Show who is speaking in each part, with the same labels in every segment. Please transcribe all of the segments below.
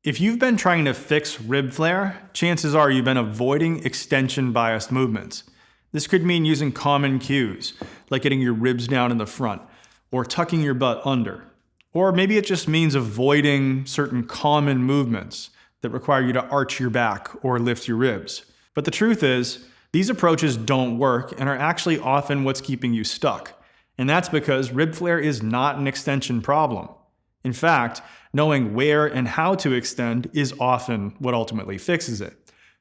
Speaker 1: If you've been trying to fix rib flare, chances are you've been avoiding extension-biased movements. This could mean using common cues, like getting your ribs down in the front, or tucking your butt under. Or maybe it just means avoiding certain common movements that require you to arch your back or lift your ribs. But the truth is, these approaches don't work and are actually often what's keeping you stuck. And that's because rib flare is not an extension problem. In fact, knowing where and how to extend is often what ultimately fixes it.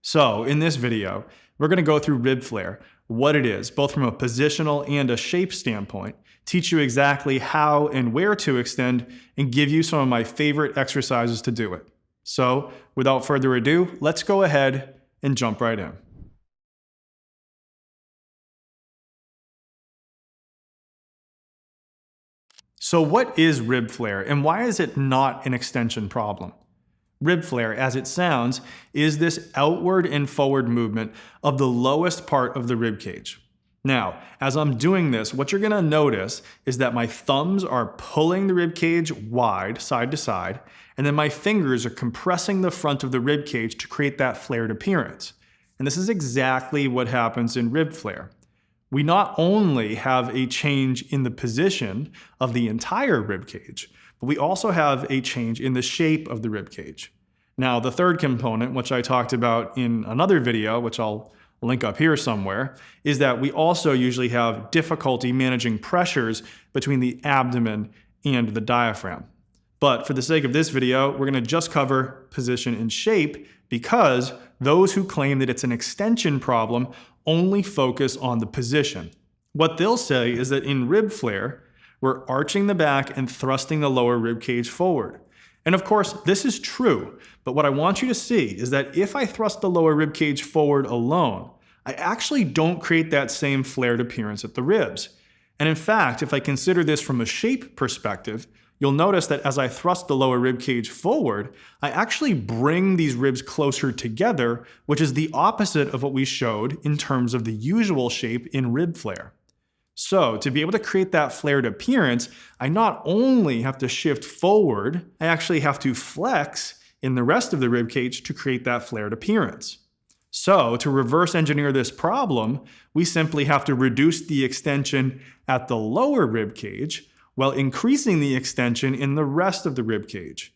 Speaker 1: So, in this video, we're going to go through rib flare, what it is, both from a positional and a shape standpoint, teach you exactly how and where to extend, and give you some of my favorite exercises to do it. So, without further ado, let's go ahead and jump right in. So what is rib flare and why is it not an extension problem? Rib flare, as it sounds, is this outward and forward movement of the lowest part of the rib cage. Now, as I'm doing this, what you're going to notice is that my thumbs are pulling the rib cage wide, side to side, and then my fingers are compressing the front of the rib cage to create that flared appearance. And this is exactly what happens in rib flare. We not only have a change in the position of the entire rib cage, but we also have a change in the shape of the rib cage. Now, the third component, which I talked about in another video, which I'll link up here somewhere, is that we also usually have difficulty managing pressures between the abdomen and the diaphragm. But for the sake of this video, we're going to just cover position and shape because those who claim that it's an extension problem only focus on the position. What they'll say is that in rib flare, we're arching the back and thrusting the lower rib cage forward. And of course, this is true, but what I want you to see is that if I thrust the lower rib cage forward alone, I actually don't create that same flared appearance at the ribs. And in fact, if I consider this from a shape perspective, you'll notice that as I thrust the lower rib cage forward, I actually bring these ribs closer together, which is the opposite of what we showed in terms of the usual shape in rib flare. So, to be able to create that flared appearance, I not only have to shift forward, I actually have to flex in the rest of the rib cage to create that flared appearance. So, to reverse engineer this problem, we simply have to reduce the extension at the lower rib cage, while increasing the extension in the rest of the rib cage.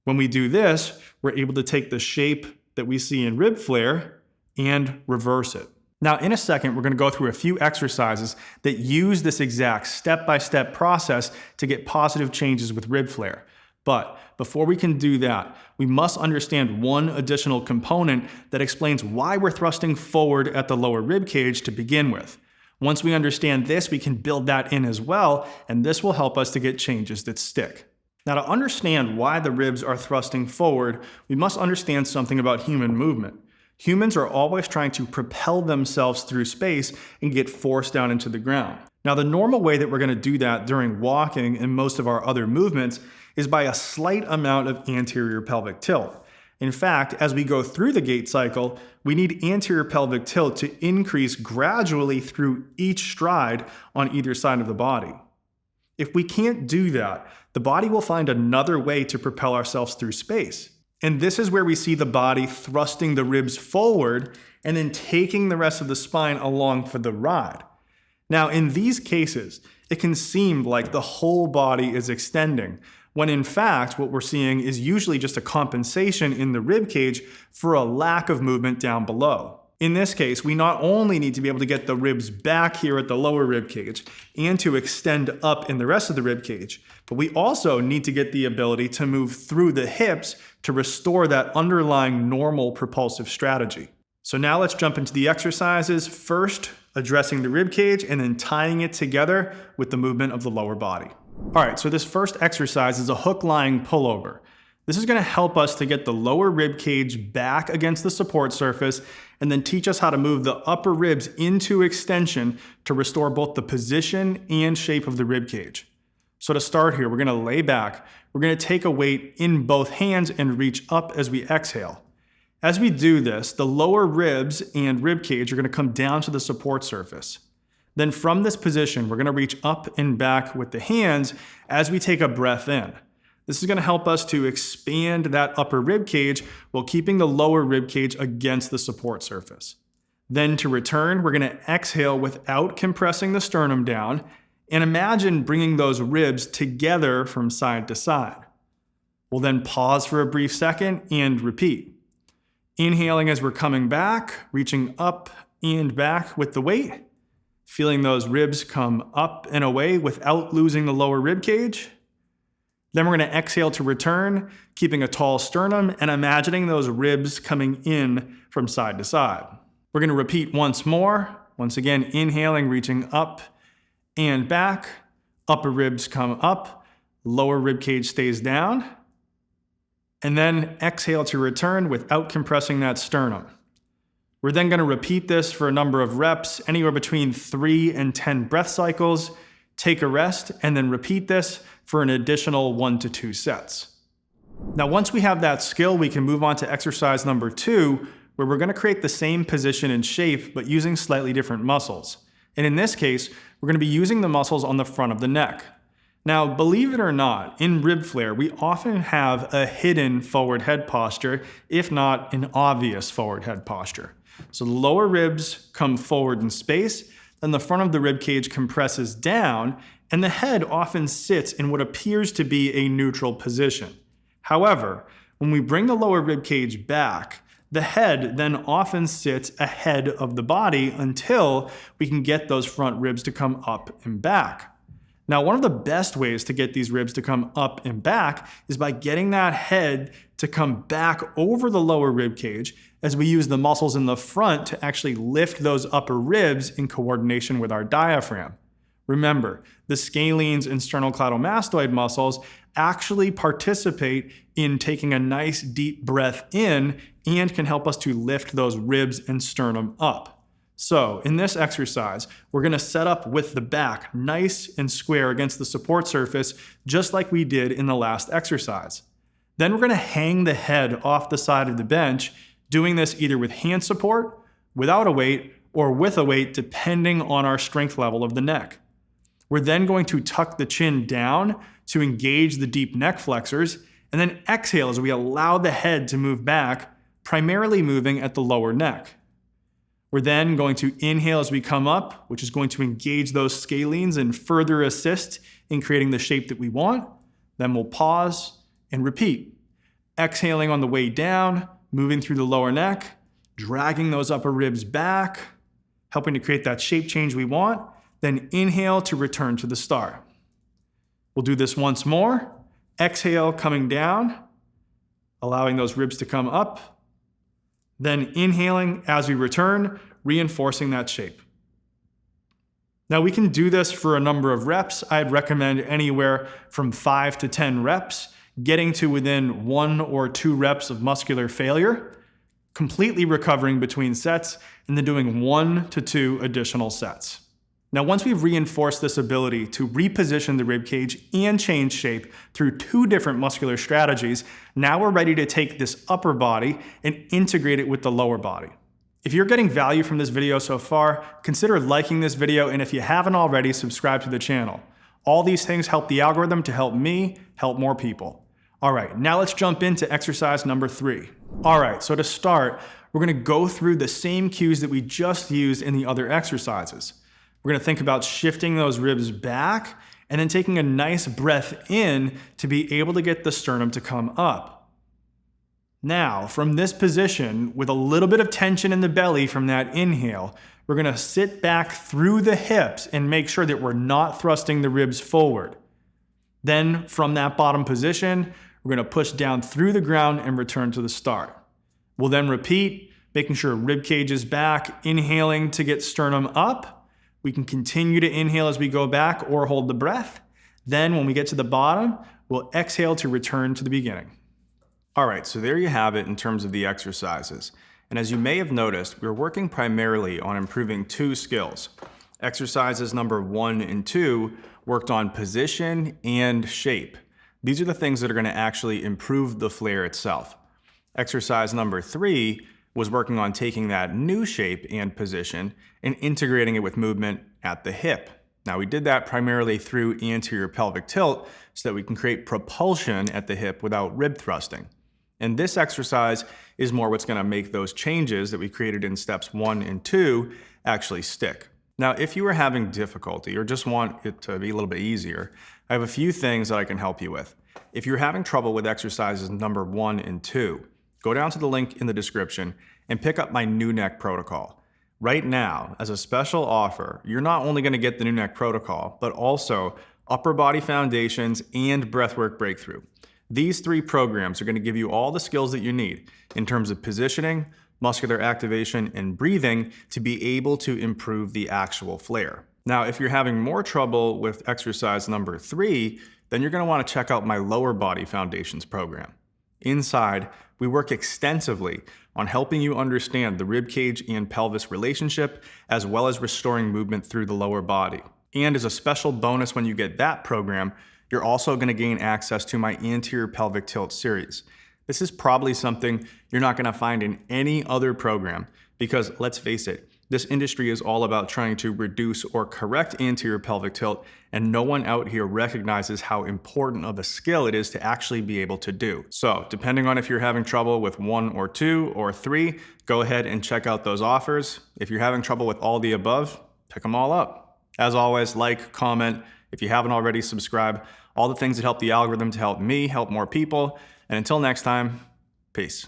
Speaker 1: When we do this, we're able to take the shape that we see in rib flare and reverse it. Now, in a second, we're going to go through a few exercises that use this exact step-by-step process to get positive changes with rib flare. But before we can do that, we must understand one additional component that explains why we're thrusting forward at the lower rib cage to begin with. Once we understand this, we can build that in as well, and this will help us to get changes that stick. Now, to understand why the ribs are thrusting forward, we must understand something about human movement. Humans are always trying to propel themselves through space and get forced down into the ground. Now, the normal way that we're going to do that during walking and most of our other movements is by a slight amount of anterior pelvic tilt. In fact, as we go through the gait cycle, we need anterior pelvic tilt to increase gradually through each stride on either side of the body. If we can't do that, the body will find another way to propel ourselves through space. And this is where we see the body thrusting the ribs forward and then taking the rest of the spine along for the ride. Now, in these cases, it can seem like the whole body is extending, when in fact, what we're seeing is usually just a compensation in the rib cage for a lack of movement down below. In this case, we not only need to be able to get the ribs back here at the lower rib cage and to extend up in the rest of the rib cage, but we also need to get the ability to move through the hips to restore that underlying normal propulsive strategy. So now let's jump into the exercises, first addressing the rib cage and then tying it together with the movement of the lower body. All right, so this first exercise is a hook lying pullover. This is going to help us to get the lower rib cage back against the support surface and then teach us how to move the upper ribs into extension to restore both the position and shape of the rib cage. So to start here, we're going to lay back. We're going to take a weight in both hands and reach up as we exhale. As we do this, the lower ribs and rib cage are going to come down to the support surface. Then from this position, we're going to reach up and back with the hands as we take a breath in. This is going to help us to expand that upper rib cage while keeping the lower rib cage against the support surface. Then to return, we're going to exhale without compressing the sternum down, and imagine bringing those ribs together from side to side. We'll then pause for a brief second and repeat. Inhaling as we're coming back, reaching up and back with the weight, feeling those ribs come up and away without losing the lower rib cage. Then we're going to exhale to return, keeping a tall sternum and imagining those ribs coming in from side to side. We're going to repeat once more. Once again, inhaling, reaching up and back. Upper ribs come up, lower rib cage stays down. And then exhale to return without compressing that sternum. We're then going to repeat this for a number of reps, anywhere between 3 and 10 breath cycles. Take a rest, and then repeat this for an additional 1 to 2 sets. Now, once we have that skill, we can move on to exercise number 2, where we're going to create the same position and shape, but using slightly different muscles. And in this case, we're going to be using the muscles on the front of the neck. Now, believe it or not, in rib flare, we often have a hidden forward head posture, if not an obvious forward head posture. So the lower ribs come forward in space, then the front of the rib cage compresses down, and the head often sits in what appears to be a neutral position. However, when we bring the lower rib cage back, the head then often sits ahead of the body until we can get those front ribs to come up and back. Now, one of the best ways to get these ribs to come up and back is by getting that head to come back over the lower rib cage as we use the muscles in the front to actually lift those upper ribs in coordination with our diaphragm. Remember, the scalenes and sternocleidomastoid muscles actually participate in taking a nice deep breath in and can help us to lift those ribs and sternum up. So in this exercise, we're going to set up with the back nice and square against the support surface, just like we did in the last exercise. Then we're going to hang the head off the side of the bench, doing this either with hand support, without a weight, or with a weight, depending on our strength level of the neck. We're then going to tuck the chin down to engage the deep neck flexors, and then exhale as we allow the head to move back, primarily moving at the lower neck. We're then going to inhale as we come up, which is going to engage those scalenes and further assist in creating the shape that we want. Then we'll pause and repeat. Exhaling on the way down, moving through the lower neck, dragging those upper ribs back, helping to create that shape change we want. Then inhale to return to the start. We'll do this once more. Exhale, coming down, allowing those ribs to come up. Then inhaling as we return, reinforcing that shape. Now we can do this for a number of reps. I'd recommend anywhere from 5 to 10 reps, getting to within 1 or 2 reps of muscular failure, completely recovering between sets, and then doing 1 to 2 additional sets. Now, once we've reinforced this ability to reposition the rib cage and change shape through 2 different muscular strategies, now we're ready to take this upper body and integrate it with the lower body. If you're getting value from this video so far, consider liking this video, and if you haven't already, subscribe to the channel. All these things help the algorithm to help me help more people. All right, now let's jump into exercise number 3. All right, so to start, we're gonna go through the same cues that we just used in the other exercises. We're going to think about shifting those ribs back and then taking a nice breath in to be able to get the sternum to come up. Now, from this position, with a little bit of tension in the belly from that inhale, we're going to sit back through the hips and make sure that we're not thrusting the ribs forward. Then, from that bottom position, we're going to push down through the ground and return to the start. We'll then repeat, making sure rib cage is back, inhaling to get sternum up. We can continue to inhale as we go back or hold the breath. Then when we get to the bottom, we'll exhale to return to the beginning. All right, so there you have it in terms of the exercises. And as you may have noticed, we're working primarily on improving 2 skills. Exercises number 1 and 2 worked on position and shape. These are the things that are going to actually improve the flare itself. Exercise number 3 was working on taking that new shape and position and integrating it with movement at the hip. Now, we did that primarily through anterior pelvic tilt so that we can create propulsion at the hip without rib thrusting. And this exercise is more what's going to make those changes that we created in steps 1 and 2 actually stick. Now, if you are having difficulty or just want it to be a little bit easier, I have a few things that I can help you with. If you're having trouble with exercises number 1 and 2, go down to the link in the description and pick up my new neck protocol. Right now, as a special offer, you're not only going to get the new neck protocol, but also upper body foundations and breathwork breakthrough. These 3 programs are going to give you all the skills that you need in terms of positioning, muscular activation, and breathing to be able to improve the actual flare. Now, if you're having more trouble with exercise number 3, then you're going to want to check out my lower body foundations program. Inside, we work extensively on helping you understand the rib cage and pelvis relationship, as well as restoring movement through the lower body. And as a special bonus when you get that program, you're also going to gain access to my anterior pelvic tilt series. This is probably something you're not going to find in any other program because, let's face it, this industry is all about trying to reduce or correct anterior pelvic tilt, and no one out here recognizes how important of a skill it is to actually be able to do. So, depending on if you're having trouble with 1 or 2 or 3, go ahead and check out those offers. If you're having trouble with all the above, pick them all up. As always, like, comment. If you haven't already, subscribe. All the things that help the algorithm to help me, help more people. And until next time, peace.